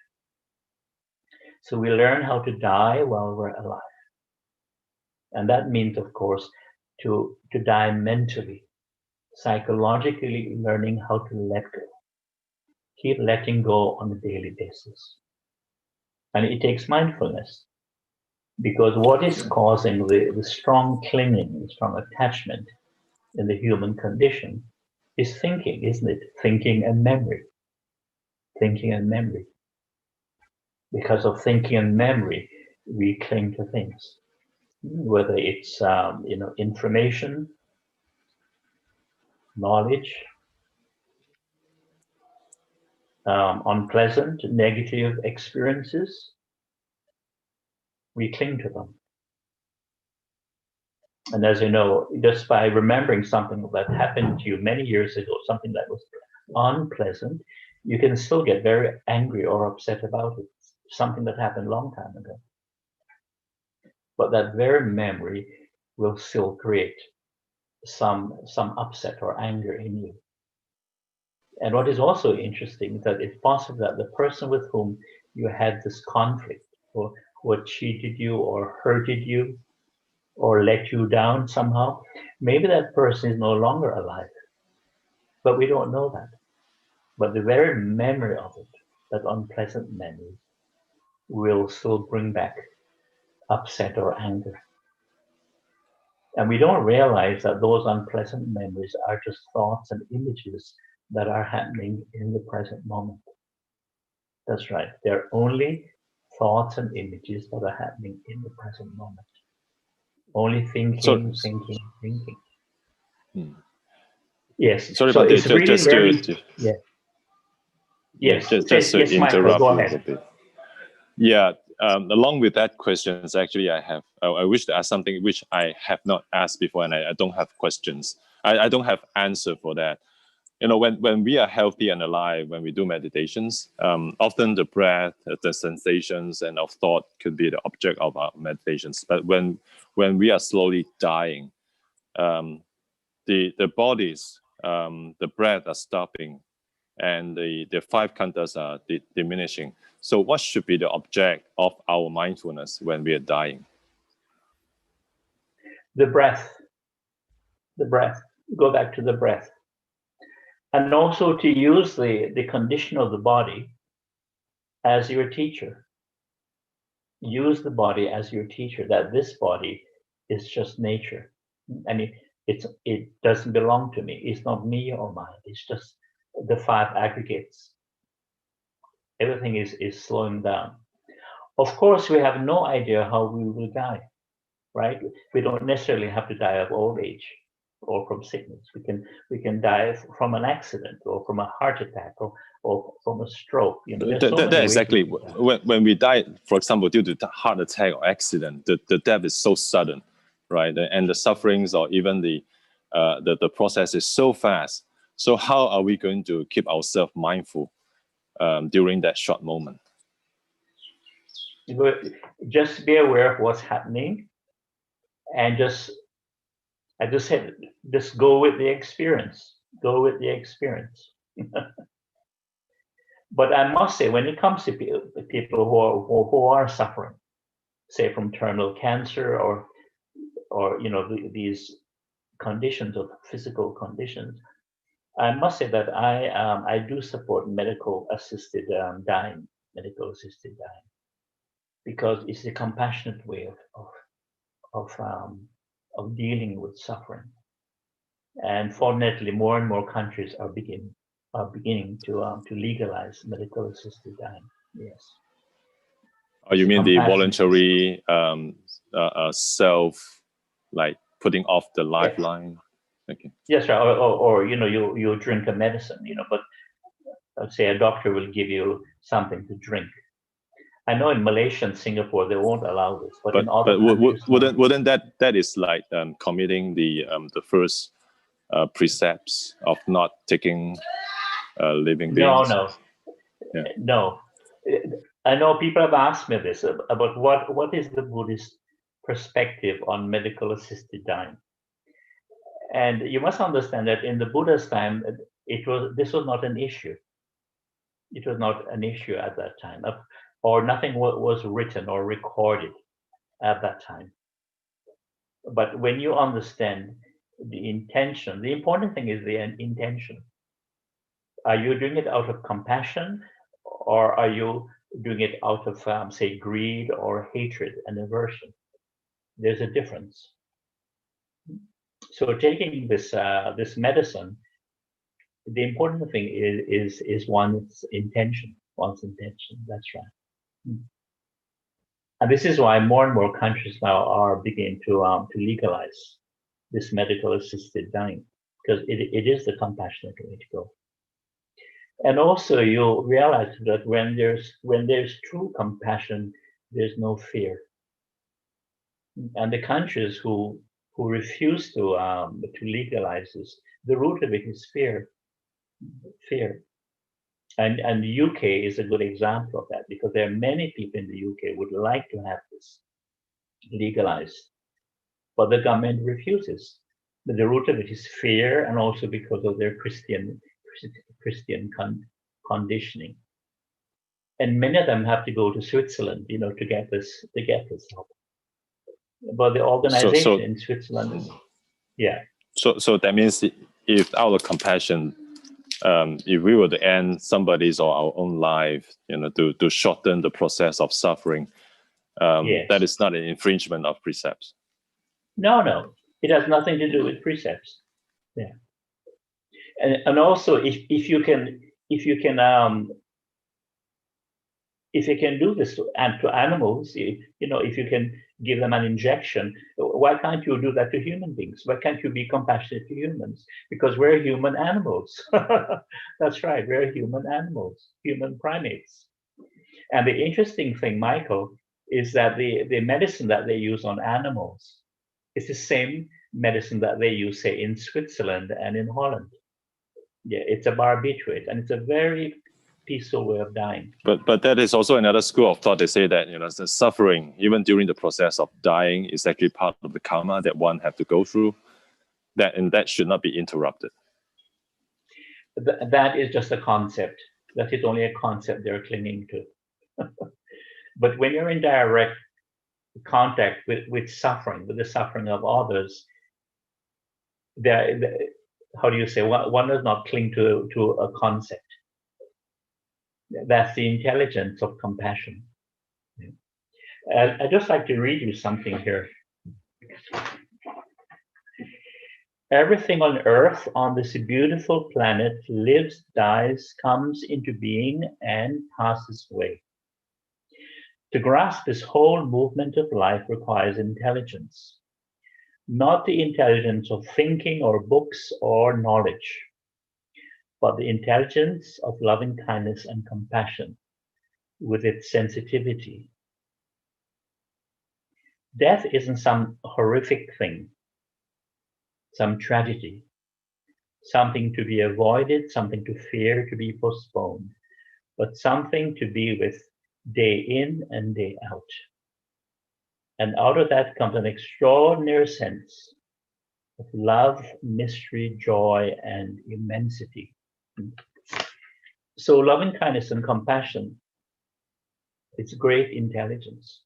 [SPEAKER 2] So we learn how to die while we're alive. And that means, of course, to die mentally, psychologically learning how to let go. Keep letting go on a daily basis. And it takes mindfulness, because what is causing the strong clinging, the strong attachment in the human condition is thinking, isn't it? Thinking and memory. Thinking and memory. Because of thinking and memory, we cling to things. Whether it's information, knowledge, unpleasant, negative experiences, we cling to them. And as you know, just by remembering something that happened to you many years ago, something that was unpleasant, you can still get very angry or upset about it, something that happened a long time ago. But that very memory will still create some upset or anger in you. And what is also interesting is that it's possible that the person with whom you had this conflict, or who had cheated you or hurted you or let you down somehow, maybe that person is no longer alive. But we don't know that. But the very memory of it, that unpleasant memory, will still bring back upset or anger. And we don't realize that those unpleasant memories are just thoughts and images that are happening in the present moment. That's right. They're only thoughts and images that are happening in the present moment. Only thinking. Yes.
[SPEAKER 4] Sorry,
[SPEAKER 2] so
[SPEAKER 4] but
[SPEAKER 2] it's really very, yeah. Yes.
[SPEAKER 4] Just to
[SPEAKER 2] yes,
[SPEAKER 4] interrupt
[SPEAKER 2] Michael, go
[SPEAKER 4] you
[SPEAKER 2] ahead.
[SPEAKER 4] a bit. Yeah. Along with that questions, actually, I wish to ask something which I have not asked before, and I don't have questions. I don't have answer for that. You know, when we are healthy and alive, when we do meditations, often the breath, the sensations, and of thought could be the object of our meditations. But when we are slowly dying, the bodies, the breath are stopping, and the five khandhas are diminishing. So what should be the object of our mindfulness when we are dying?
[SPEAKER 2] The breath. Go back to the breath. And also to use the condition of the body as your teacher. Use the body as your teacher, that this body is just nature. And it doesn't belong to me. It's not me or mine. It's just the five aggregates. Everything is slowing down. Of course, we have no idea how we will die, right? We don't necessarily have to die of old age or from sickness. We can die from an accident or from a heart attack or from a stroke. You know,
[SPEAKER 4] that exactly when we die, for example, due to heart attack or accident, the death is so sudden, right? And the sufferings or even the process is so fast. So how are we going to keep ourselves mindful during that short moment?
[SPEAKER 2] Just be aware of what's happening, and just go with the experience. Go with the experience. But I must say, when it comes to people who are suffering, say from terminal cancer or you know these conditions of physical conditions, I must say that I do support medical assisted dying, because it's a compassionate way of dealing with suffering. And fortunately, more and more countries are beginning to legalize medical assisted dying. Yes.
[SPEAKER 4] Oh, you mean the voluntary self, like putting off the lifeline?
[SPEAKER 2] Yes. Okay. Yes, right. Or you know, you drink a medicine, you know, but let's say a doctor will give you something to drink. I know in Malaysia and Singapore they won't allow this, but in other countries,
[SPEAKER 4] wouldn't that is like committing the first precepts of not taking living beings?
[SPEAKER 2] No. I know people have asked me this about what is the Buddhist perspective on medical assisted dying, and you must understand that in the Buddha's time, this was not an issue. It was not an issue at that time, or nothing was written or recorded at that time. But when you understand the intention, the important thing is the intention. Are you doing it out of compassion, or are you doing it out of, say, greed or hatred and aversion? There's a difference. So taking this medicine, the important thing is one's intention. That's right. And this is why more and more countries now are beginning to legalize this medical assisted dying, because it is the compassionate way to go. And also you'll realize that when there's true compassion, there's no fear. And the countries who refuse to legalize this, the root of it is fear. And the UK is a good example of that, because there are many people in the UK would like to have this legalized, but the government refuses. But the root of it is fear, and also because of their Christian conditioning. And many of them have to go to Switzerland, to get this help. But the organization in Switzerland is, yeah.
[SPEAKER 4] So that means if out of compassion, if we were to end somebody's or our own life, to shorten the process of suffering,
[SPEAKER 2] Yes.
[SPEAKER 4] that is not an infringement of precepts.
[SPEAKER 2] No, it has nothing to do with precepts. Yeah, and also if you can do this to animals, if you can give them an injection, why can't you do that to human beings? Why can't you be compassionate to humans? Because we're human animals. That's right, we're human animals, human primates. And the interesting thing, Michael, is that the medicine that they use on animals is the same medicine that they use, say, in Switzerland and in Holland. Yeah, it's a barbiturate, and it's a very peaceful way of dying.
[SPEAKER 4] But that is also another school of thought. They say that the suffering, even during the process of dying, is actually part of the karma that one have to go through. That should not be interrupted.
[SPEAKER 2] That is just a concept. That is only a concept they're clinging to. But when you're in direct contact with suffering, with the suffering of others, how do you say, one does not cling to a concept. That's the intelligence of compassion. I'd just like to read you something here. Everything on earth, on this beautiful planet, lives, dies, comes into being, and passes away. To grasp this whole movement of life requires intelligence, not the intelligence of thinking or books or knowledge, but the intelligence of loving kindness and compassion with its sensitivity. Death isn't some horrific thing, some tragedy, something to be avoided, something to fear, to be postponed, but something to be with day in and day out. And out of that comes an extraordinary sense of love, mystery, joy, and immensity. So loving kindness and compassion, it's great intelligence,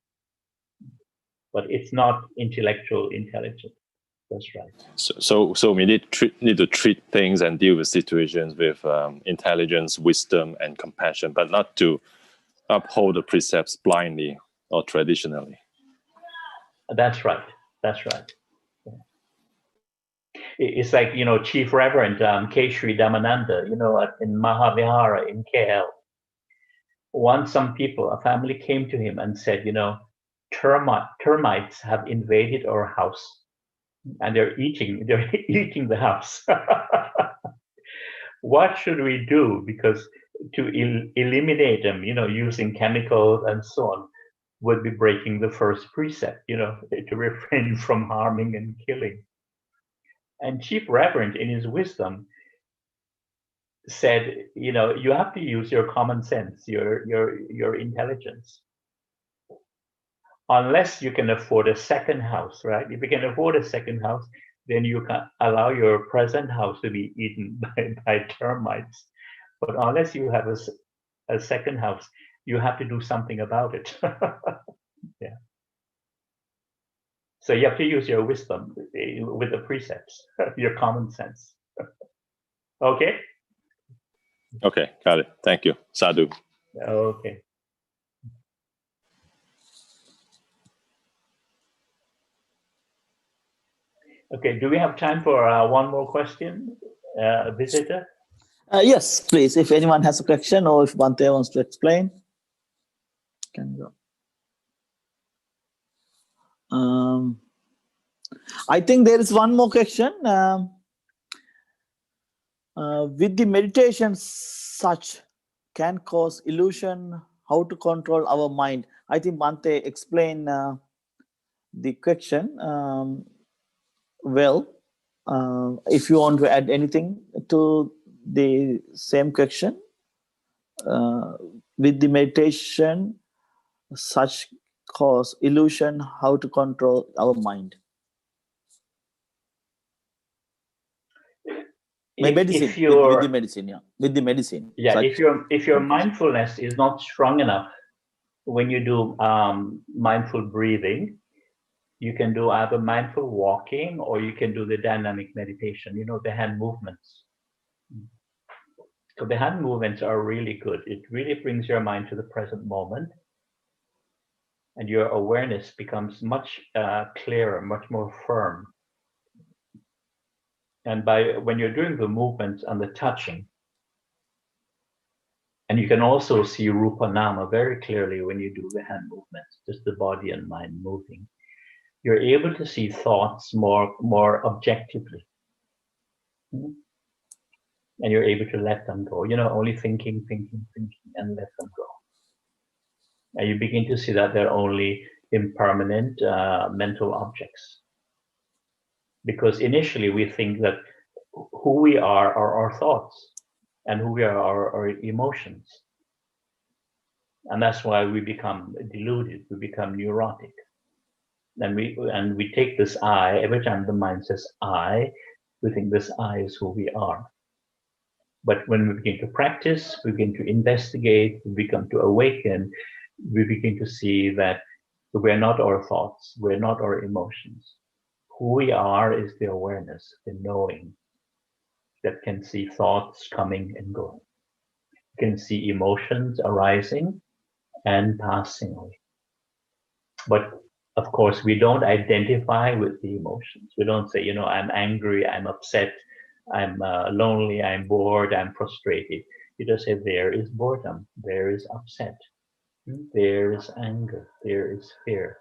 [SPEAKER 2] but it's not intellectual intelligence. That's right.
[SPEAKER 4] So we need to treat things and deal with situations with intelligence, wisdom, and compassion, but not to uphold the precepts blindly or traditionally.
[SPEAKER 2] That's right. That's right. It's like, Chief Reverend K. Sri Damananda, in Mahavihara in KL. Once a family came to him and said, termites have invaded our house and they're eating the house. What should we do? Because to eliminate them, using chemicals and so on, would be breaking the first precept, to refrain from harming and killing. And Chief Reverend, in his wisdom, said, you have to use your common sense, your intelligence. Unless you can afford a second house, right? If you can afford a second house, then you can allow your present house to be eaten by termites. But unless you have a second house, you have to do something about it. Yeah. So you have to use your wisdom with the precepts, your common sense. Okay?
[SPEAKER 4] Okay, got it. Thank you. Sadhu.
[SPEAKER 2] Okay. Okay, do we have time for one more question, visitor?
[SPEAKER 1] Yes, please. If anyone has a question or if Bhante wants to explain, can go. I think there is one more question. With the meditations such can cause illusion, how to control our mind. I think Bhante explained the question well. If you want to add anything to the same question, with the meditation, such cause illusion, how to control our mind. Medicine, with the medicine, yeah, with the medicine.
[SPEAKER 2] Yeah,
[SPEAKER 1] such,
[SPEAKER 2] if your mindfulness is not strong enough, when you do mindful breathing, you can do either mindful walking or you can do the dynamic meditation. You know, the hand movements. So the hand movements are really good. It really brings your mind to the present moment, and your awareness becomes much clearer, much more firm. And when you're doing the movements and the touching, and you can also see Rupa Nama very clearly when you do the hand movements, just the body and mind moving. You're able to see thoughts more objectively. And you're able to let them go. You know, only thinking, and let them go. And you begin to see that they're only impermanent mental objects. Because initially we think that who we are our thoughts, and who we are our emotions. And that's why we become deluded, we become neurotic. And we take this I, every time the mind says I, we think this I is who we are. But when we begin to practice, we begin to investigate, we begin to awaken, we begin to see that we're not our thoughts, we're not our emotions. Who we are is the awareness, the knowing that can see thoughts coming and going. You can see emotions arising and passing away. But of course, we don't identify with the emotions. We don't say, you know, I'm angry, I'm upset, I'm lonely, I'm bored, I'm frustrated. You just say, there is boredom, there is upset, there is anger, there is fear.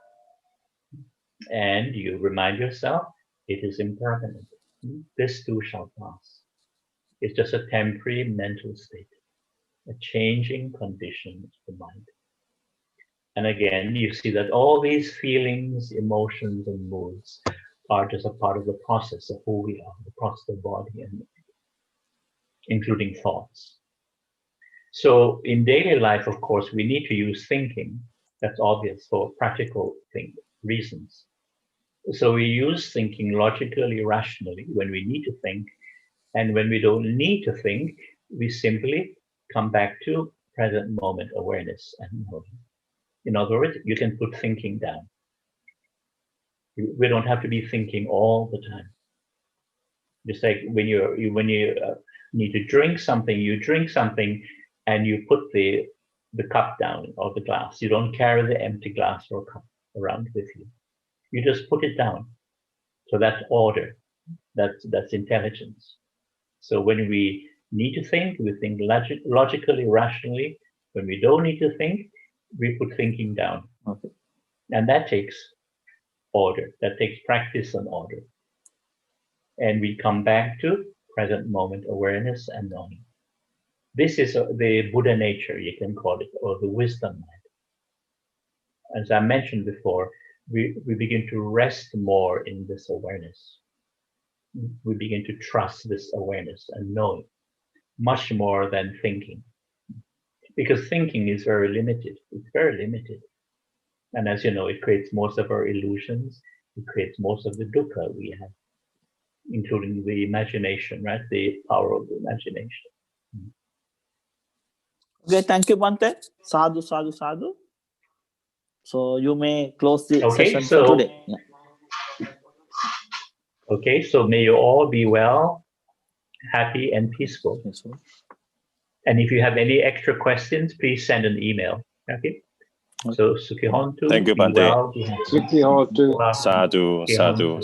[SPEAKER 2] And you remind yourself, it is impermanent. This too shall pass. It's just a temporary mental state, a changing condition of the mind. And again, you see that all these feelings, emotions, and moods are just a part of the process of who we are, the process of body and mind, including thoughts. So in daily life, of course, we need to use thinking. That's obvious for practical reasons. So we use thinking logically, rationally when we need to think. And when we don't need to think, we simply come back to present moment awareness and knowing. In other words, you can put thinking down. We don't have to be thinking all the time. Just like when you need to drink something, you drink something and you put the cup down or the glass. You don't carry the empty glass or cup around with you. You just put it down. So that's order. That's intelligence. So when we need to think, we think logically, rationally. When we don't need to think, we put thinking down.
[SPEAKER 1] Okay.
[SPEAKER 2] And that takes order. That takes practice and order. And we come back to present moment awareness and knowing. This is the Buddha nature, you can call it, or the wisdom mind. As I mentioned before, we begin to rest more in this awareness. We begin to trust this awareness and knowing much more than thinking. Because thinking is very limited. It's very limited. And as you know, it creates most of our illusions. It creates most of the dukkha we have, including the imagination, right? The power of the imagination.
[SPEAKER 1] Okay, thank you, Bhante. Sadhu, sadhu, sadhu. So you may close the session for today. Yeah.
[SPEAKER 2] Okay, so may you all be well, happy, and peaceful.
[SPEAKER 1] Yes, sir.
[SPEAKER 2] And if you have any extra questions, please send an email. Okay. So Sukhihontu.
[SPEAKER 4] Thank you,
[SPEAKER 2] be
[SPEAKER 4] Bhante.
[SPEAKER 2] well, be happy.
[SPEAKER 5] Sukhihontu.
[SPEAKER 4] Sadhu, sadhu.